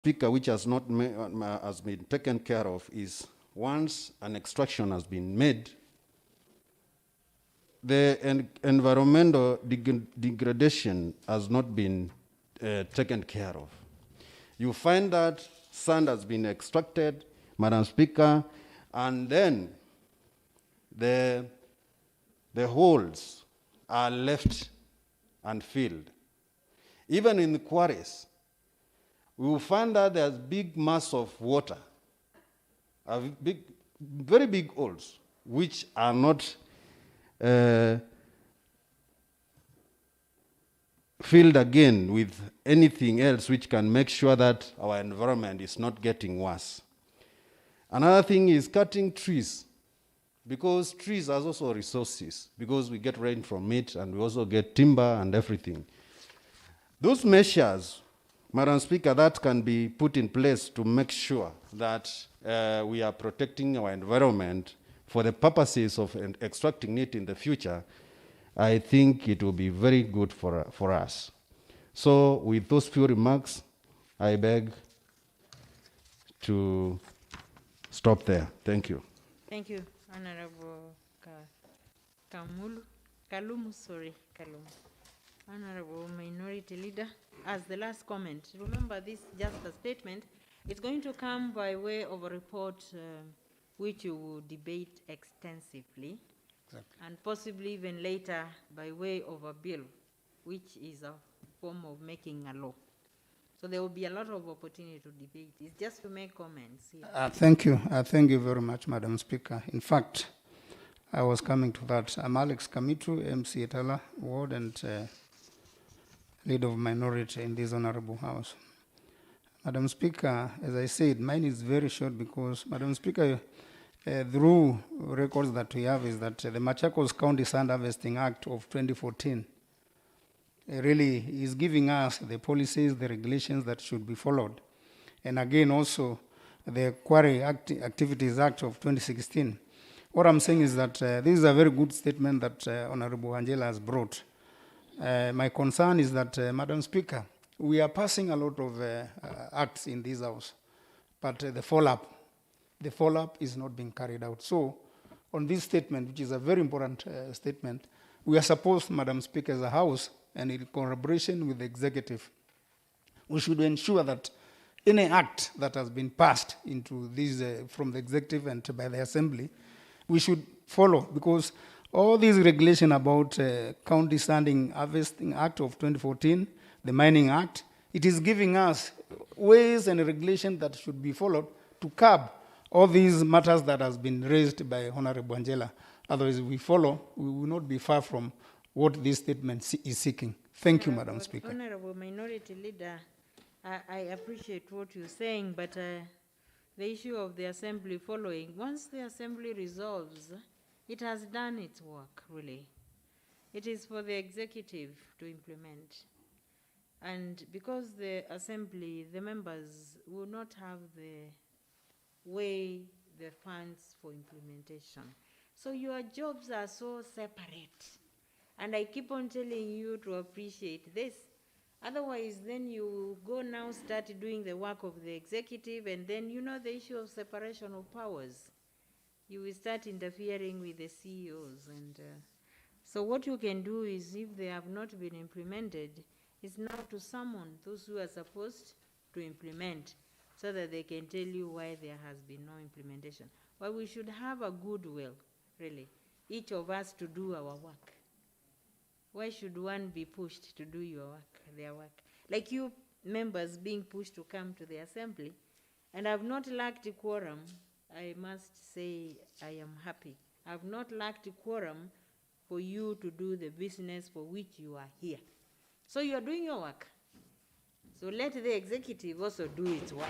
Speaker, which has not has been taken care of is once an extraction has been made, the environmental degradation has not been taken care of. You find that sand has been extracted, Madam Speaker, and then the holes are left unfilled. Even in the quarries, we will find that there's big mass of water, very big holes, which are not filled again with anything else which can make sure that our environment is not getting worse. Another thing is cutting trees, because trees are also resources, because we get rain from it and we also get timber and everything. Those measures, Madam Speaker, that can be put in place to make sure that we are protecting our environment for the purposes of extracting it in the future, I think it will be very good for us. So with those few remarks, I beg to stop there. Thank you. Thank you, Honorable Kalumu. Honorable Minority Leader, as the last comment, remember this is just a statement. It's going to come by way of a report which you will debate extensively. Exactly. And possibly even later by way of a bill, which is a form of making a law. So there will be a lot of opportunity to debate. It's just to make comments. Thank you. Thank you very much, Madam Speaker. In fact, I was coming to that. I'm Alex Kamitu, MC Etala Ward and Leader of Minority in this Honorable House. Madam Speaker, as I said, mine is very short because, Madam Speaker, through records that we have is that the Machakos County Sand Harvesting Act of 2014 really is giving us the policies, the regulations that should be followed. And again, also the Quarry Activities Act of 2016. What I'm saying is that this is a very good statement that Honorable Angela has brought. My concern is that, Madam Speaker, we are passing a lot of acts in this house, but the follow-up is not being carried out. So on this statement, which is a very important statement, we are supposed, Madam Speaker, as a house, and in collaboration with the executive, we should ensure that any act that has been passed into this from the executive and by the assembly, we should follow, because all these regulations about County Sand Harvesting Act of 2014, the Mining Act, it is giving us ways and regulations that should be followed to curb all these matters that has been raised by Honorable Angela. Otherwise, if we follow, we will not be far from what this statement is seeking. Thank you, Madam Speaker. Honorable Minority Leader, I appreciate what you're saying, but the issue of the assembly following, once the assembly resolves, it has done its work, really. It is for the executive to implement. And because the assembly, the members will not have the way, the funds for implementation. So your jobs are so separate. And I keep on telling you to appreciate this. Otherwise, then you go now start doing the work of the executive, and then you know the issue of separation of powers. You will start interfering with the CEOs. And so what you can do is, if they have not been implemented, is now to summon those who are supposed to implement, so that they can tell you why there has been no implementation. Well, we should have a goodwill, really, each of us to do our work. Why should one be pushed to do their work? Like you members being pushed to come to the assembly, and I've not lacked a quorum. I must say I am happy. I've not lacked a quorum for you to do the business for which you are here. So you are doing your work. So let the executive also do its work.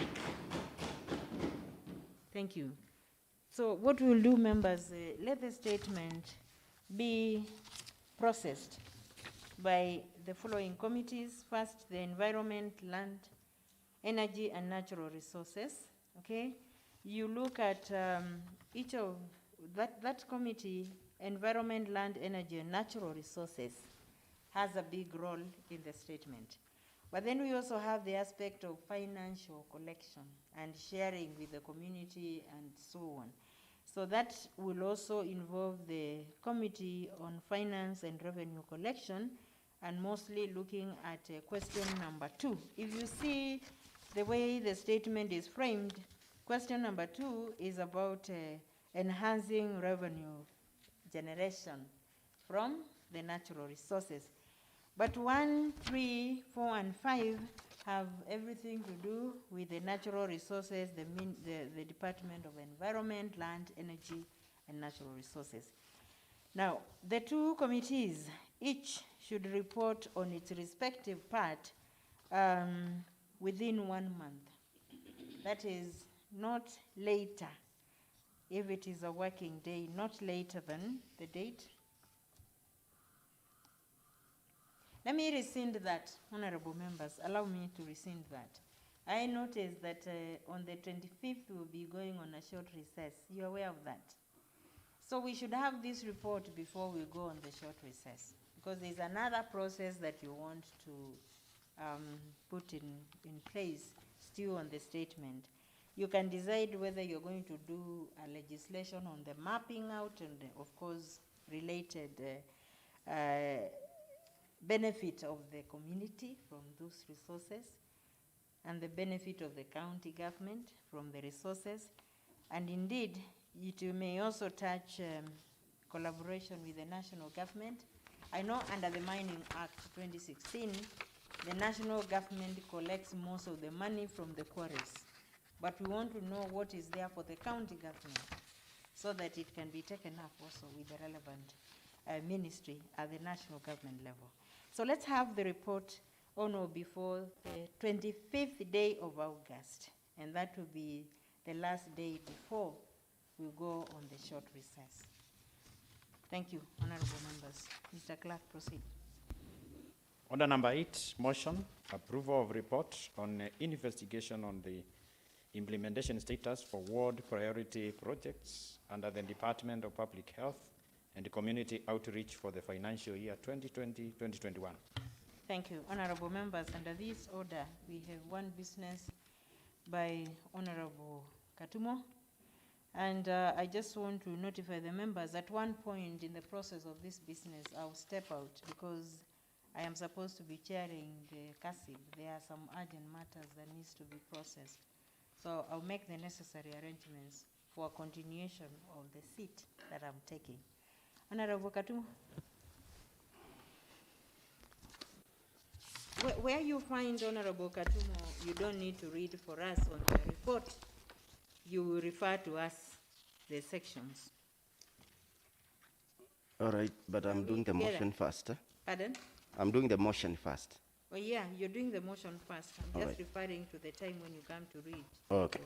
Thank you. So what we'll do, members, let the statement be processed by the following committees. First, the Environment, Land, Energy, and Natural Resources. Okay? You look at each of that committee, Environment, Land, Energy, and Natural Resources, has a big role in the statement. But then we also have the aspect of financial collection and sharing with the community and so on. So that will also involve the Committee on Finance and Revenue Collection, and mostly looking at question number 2. If you see the way the statement is framed, question number 2 is about enhancing revenue generation from the natural resources. But 1, 3, 4, and 5 have everything to do with the natural resources, the Department of Environment, Land, Energy, and Natural Resources. Now, the two committees each should report on its respective part within 1 month. That is not later, if it is a working day, not later than the date. Let me rescind that, honorable members. Allow me to rescind that. I noticed that on the 25th we'll be going on a short recess. You're aware of that? So we should have this report before we go on the short recess, because there's another process that you want to put in place still on the statement. You can decide whether you're going to do a legislation on the mapping out and, of course, related benefit of the community from those resources, and the benefit of the county government from the resources. And indeed, it may also touch collaboration with the national government. I know under the Mining Act 2016, the national government collects most of the money from the quarries. But we want to know what is there for the county government, so that it can be taken up also with the relevant ministry at the national government level. So let's have the report on or before the 25th day of August, and that will be the last day before we go on the short recess. Thank you, honorable members. Mr. Clerk, proceed. Order number 8, motion, approval of report on investigation on the implementation status for ward priority projects under the Department of Public Health and Community Outreach for the financial year 2020-2021. Thank you, honorable members. Under this order, we have one business by Honorable Katumo. And I just want to notify the members at one point in the process of this business, I'll step out because I am supposed to be chairing the CASIB. There are some urgent matters that needs to be processed. So I'll make the necessary arrangements for a continuation of the seat that I'm taking. Honorable Katumo. Where you find Honorable Katumo, you don't need to read for us on the report. You will refer to us the sections. All right, but I'm doing the motion first. Pardon? I'm doing the motion first. Oh yeah, you're doing the motion first. I'm All just right. referring to the time when you come to read. Okay.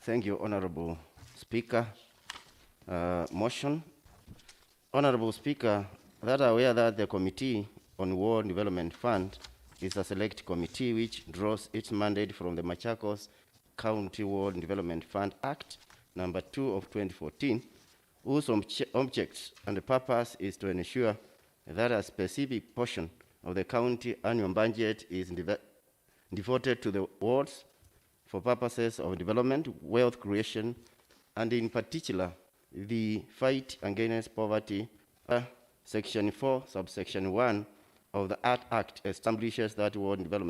Thank you, Honorable Speaker. Motion. Honorable Speaker, that are aware that the Committee on Ward Development Fund is a select committee which draws its mandate from the MACHAKOS County Ward Development Fund Act number 2 of 2014, whose objects and purpose is to ensure that a specific portion of the county annual budget is devoted to the wards for purposes of development, wealth creation, and in particular, the fight against poverty. Section 4, subsection 1 of the Act establishes that ward development